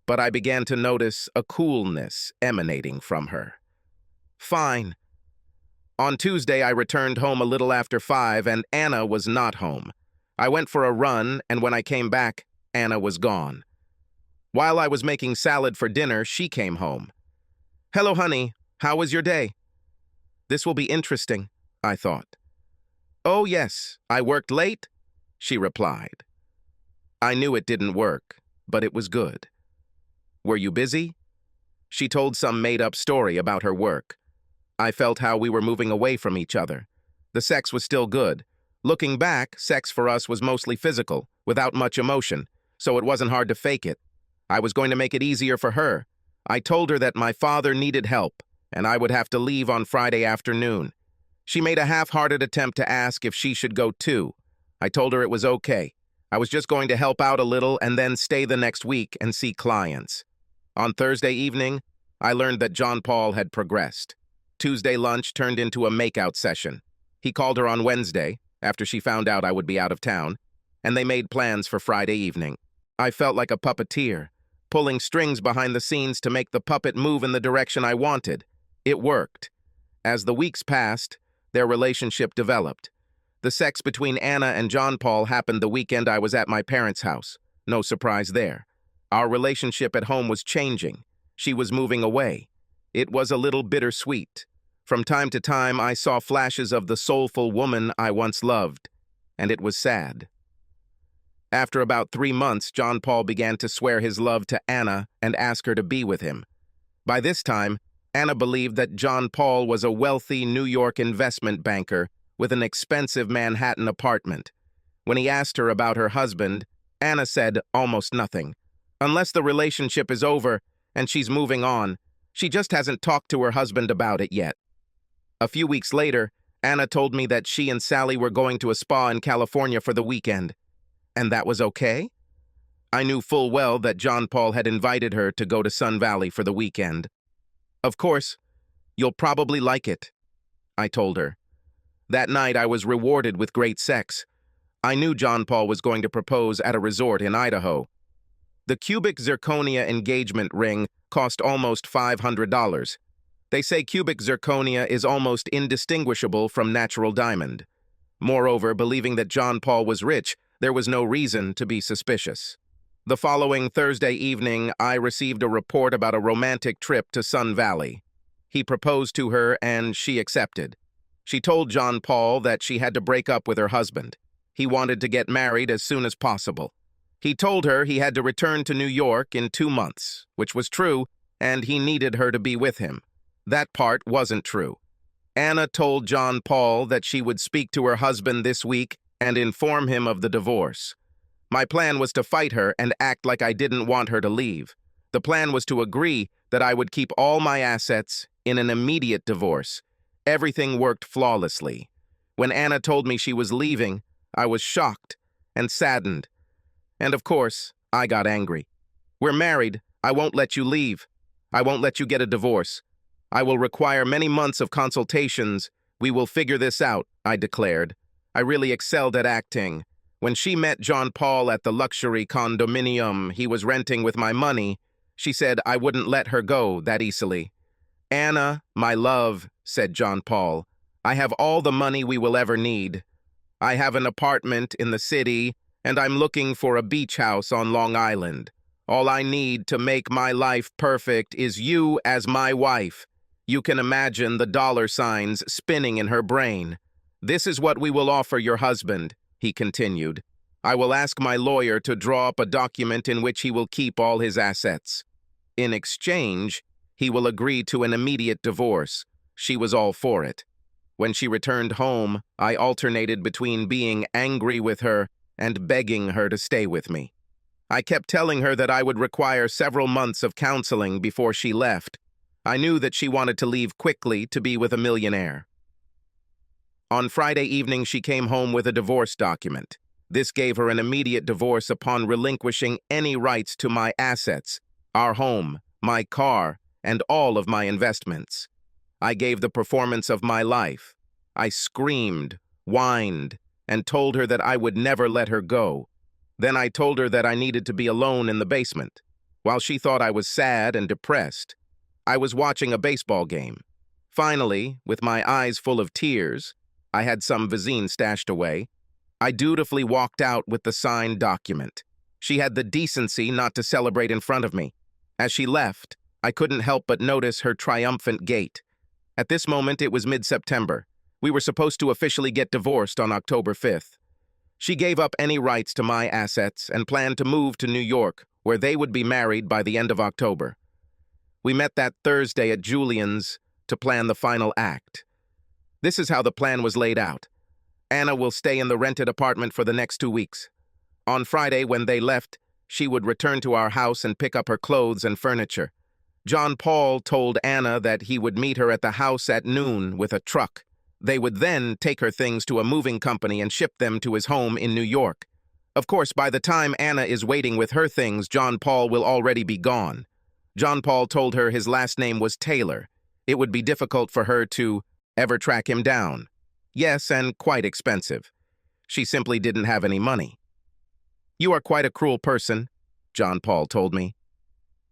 but I began to notice a coolness emanating from her. Fine. On Tuesday, I returned home a little after 5, and Anna was not home. I went for a run, and when I came back, Anna was gone. While I was making salad for dinner, she came home. "Hello, honey. How was your day?" This will be interesting, I thought. "Oh, yes, I worked late," she replied. I knew it didn't work, but it was good. "Were you busy?" She told some made-up story about her work. I felt how we were moving away from each other. The sex was still good. Looking back, sex for us was mostly physical, without much emotion, so it wasn't hard to fake it. I was going to make it easier for her. I told her that my father needed help, and I would have to leave on Friday afternoon. She made a half-hearted attempt to ask if she should go too. I told her it was okay. I was just going to help out a little and then stay the next week and see clients. On Thursday evening, I learned that John Paul had progressed. Tuesday lunch turned into a makeout session. He called her on Wednesday, after she found out I would be out of town, and they made plans for Friday evening. I felt like a puppeteer, pulling strings behind the scenes to make the puppet move in the direction I wanted. It worked. As the weeks passed, their relationship developed. The sex between Anna and John Paul happened the weekend I was at my parents' house. No surprise there. Our relationship at home was changing. She was moving away. It was a little bittersweet. From time to time, I saw flashes of the soulful woman I once loved, and it was sad. After about 3 months, John Paul began to swear his love to Anna and ask her to be with him. By this time, Anna believed that John Paul was a wealthy New York investment banker with an expensive Manhattan apartment. When he asked her about her husband, Anna said almost nothing. Unless the relationship is over and she's moving on, she just hasn't talked to her husband about it yet. A few weeks later, Anna told me that she and Sally were going to a spa in California for the weekend. And that was okay? I knew full well that John Paul had invited her to go to Sun Valley for the weekend. "Of course, you'll probably like it," I told her. That night I was rewarded with great sex. I knew John Paul was going to propose at a resort in Idaho. The cubic zirconia engagement ring cost almost $500. They say cubic zirconia is almost indistinguishable from natural diamond. Moreover, believing that John Paul was rich, there was no reason to be suspicious. The following Thursday evening, I received a report about a romantic trip to Sun Valley. He proposed to her and she accepted. She told John Paul that she had to break up with her husband. He wanted to get married as soon as possible. He told her he had to return to New York in 2 months, which was true, and he needed her to be with him. That part wasn't true. Anna told John Paul that she would speak to her husband this week and inform him of the divorce. My plan was to fight her and act like I didn't want her to leave. The plan was to agree that I would keep all my assets in an immediate divorce. Everything worked flawlessly. When Anna told me she was leaving, I was shocked and saddened. And of course, I got angry. "We're married. I won't let you leave. I won't let you get a divorce. I will require many months of consultations. We will figure this out," I declared. I really excelled at acting. When she met John Paul at the luxury condominium he was renting with my money, she said I wouldn't let her go that easily. "Anna, my love," said John Paul, "I have all the money we will ever need. I have an apartment in the city, and I'm looking for a beach house on Long Island. All I need to make my life perfect is you as my wife." You can imagine the dollar signs spinning in her brain. "This is what we will offer your husband," he continued. "I will ask my lawyer to draw up a document in which he will keep all his assets. In exchange, he will agree to an immediate divorce." She was all for it. When she returned home, I alternated between being angry with her and begging her to stay with me. I kept telling her that I would require several months of counseling before she left. I knew that she wanted to leave quickly to be with a millionaire. On Friday evening, she came home with a divorce document. This gave her an immediate divorce upon relinquishing any rights to my assets, our home, my car, and all of my investments. I gave the performance of my life. I screamed, whined, and told her that I would never let her go. Then I told her that I needed to be alone in the basement. While she thought I was sad and depressed, I was watching a baseball game. Finally, with my eyes full of tears, I had some Visine stashed away. I dutifully walked out with the signed document. She had the decency not to celebrate in front of me. As she left, I couldn't help but notice her triumphant gait. At this moment, it was mid-September. We were supposed to officially get divorced on October 5th. She gave up any rights to my assets and planned to move to New York, where they would be married by the end of October. We met that Thursday at Julian's to plan the final act. This is how the plan was laid out. Anna will stay in the rented apartment for the next 2 weeks. On Friday, when they left, she would return to our house and pick up her clothes and furniture. John Paul told Anna that he would meet her at the house at noon with a truck. They would then take her things to a moving company and ship them to his home in New York. Of course, by the time Anna is waiting with her things, John Paul will already be gone. John Paul told her his last name was Taylor. It would be difficult for her to ever track him down. Yes, and quite expensive. She simply didn't have any money. "You are quite a cruel person," John Paul told me.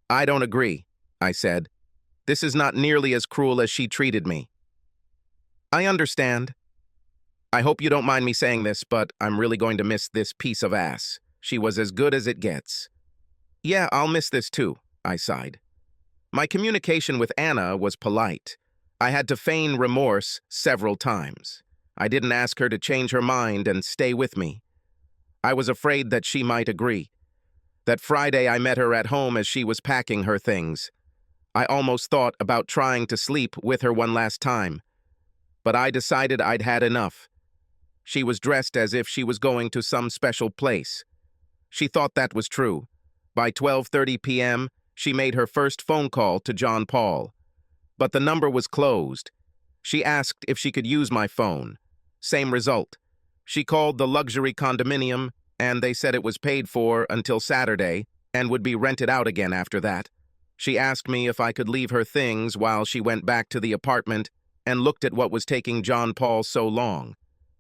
"I don't agree," I said. "This is not nearly as cruel as she treated me." "I understand. I hope you don't mind me saying this, but I'm really going to miss this piece of ass. She was as good as it gets." "Yeah, I'll miss this too," I sighed. My communication with Anna was polite. I had to feign remorse several times. I didn't ask her to change her mind and stay with me. I was afraid that she might agree. That Friday I met her at home as she was packing her things. I almost thought about trying to sleep with her one last time, but I decided I'd had enough. She was dressed as if she was going to some special place. She thought that was true. By 12:30 p.m., she made her first phone call to John Paul. But the number was closed. She asked if she could use my phone. Same result. She called the luxury condominium, and they said it was paid for until Saturday and would be rented out again after that. She asked me if I could leave her things while she went back to the apartment and looked at what was taking John Paul so long.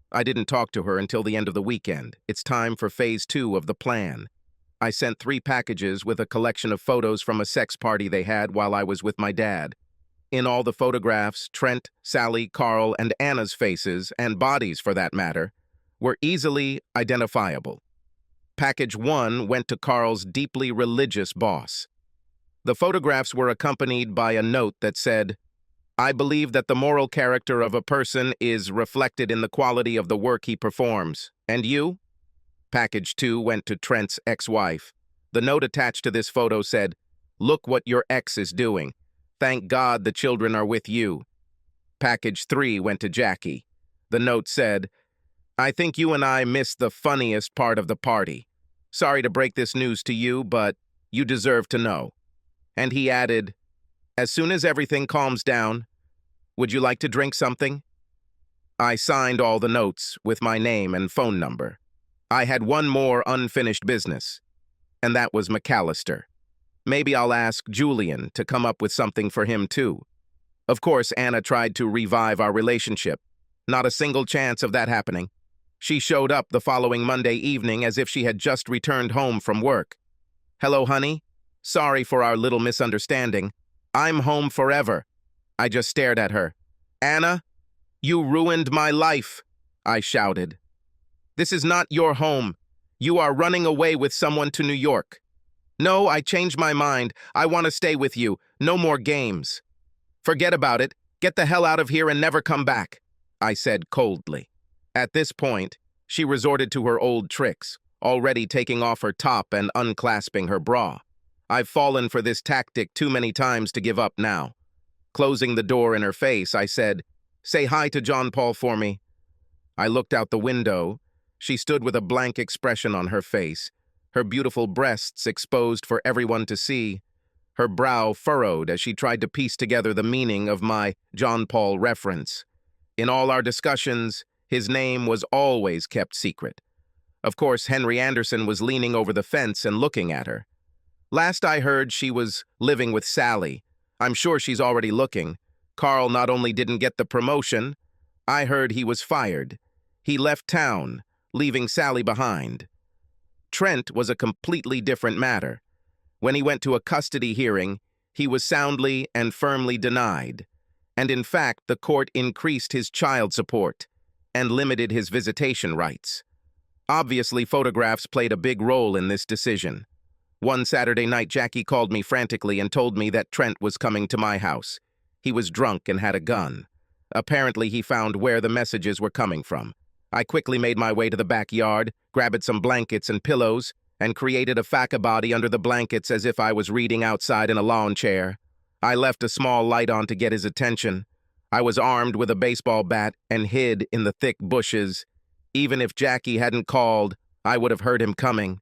I didn't talk to her until the end of the weekend. It's time for phase 2 of the plan. I sent 3 packages with a collection of photos from a sex party they had while I was with my dad. In all the photographs, Trent, Sally, Carl, and Anna's faces, and bodies for that matter, were easily identifiable. Package 1 went to Carl's deeply religious boss. The photographs were accompanied by a note that said, "I believe that the moral character of a person is reflected in the quality of the work he performs. And you?" Package 2 went to Trent's ex-wife. The note attached to this photo said, "Look what your ex is doing. Thank God the children are with you." Package 3 went to Jackie. The note said, "I think you and I missed the funniest part of the party. Sorry to break this news to you, but you deserve to know." And he added, "As soon as everything calms down, would you like to drink something?" I signed all the notes with my name and phone number. I had one more unfinished business, and that was McAllister. Maybe I'll ask Julian to come up with something for him too. Of course, Anna tried to revive our relationship. Not a single chance of that happening. She showed up the following Monday evening as if she had just returned home from work. "Hello, honey. Sorry for our little misunderstanding. I'm home forever." I just stared at her. "Anna, you ruined my life," I shouted. "This is not your home. You are running away with someone to New York." "No, I changed my mind. I want to stay with you. No more games." "Forget about it. Get the hell out of here and never come back," I said coldly. At this point, she resorted to her old tricks, already taking off her top and unclasping her bra. I've fallen for this tactic too many times to give up now. Closing the door in her face, I said, "Say hi to John Paul for me." I looked out the window. She stood with a blank expression on her face, her beautiful breasts exposed for everyone to see, her brow furrowed as she tried to piece together the meaning of my John Paul reference. In all our discussions, his name was always kept secret. Of course, Henry Anderson was leaning over the fence and looking at her. Last I heard, she was living with Sally. I'm sure she's already looking. Carl not only didn't get the promotion, I heard he was fired. He left town, leaving Sally behind. Trent was a completely different matter. When he went to a custody hearing, he was soundly and firmly denied. And in fact, the court increased his child support and limited his visitation rights. Obviously, photographs played a big role in this decision. One Saturday night, Jackie called me frantically and told me that Trent was coming to my house. He was drunk and had a gun. Apparently, he found where the messages were coming from. I quickly made my way to the backyard, grabbed some blankets and pillows, and created a faka body under the blankets as if I was reading outside in a lawn chair. I left a small light on to get his attention. I was armed with a baseball bat and hid in the thick bushes. Even if Jackie hadn't called, I would have heard him coming.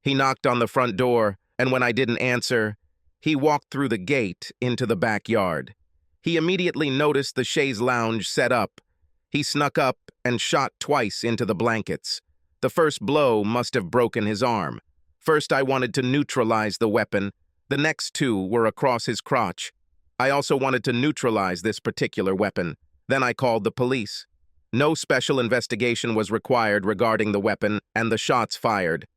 He knocked on the front door, and when I didn't answer, he walked through the gate into the backyard. He immediately noticed the chaise lounge set up. He snuck up and shot twice into the blankets. The first blow must have broken his arm. First, I wanted to neutralize the weapon. The next two were across his crotch. I also wanted to neutralize this particular weapon. Then I called the police. No special investigation was required regarding the weapon, and the shots fired.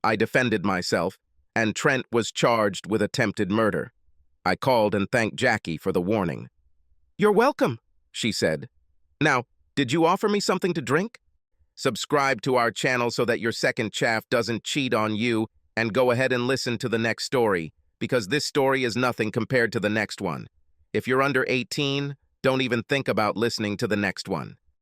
I defended myself, and Trent was charged with attempted murder. I called and thanked Jackie for the warning. "You're welcome," she said. "Now, did you offer me something to drink?" Subscribe to our channel so that your second chaff doesn't cheat on you, and go ahead and listen to the next story, because this story is nothing compared to the next one. If you're under 18, don't even think about listening to the next one.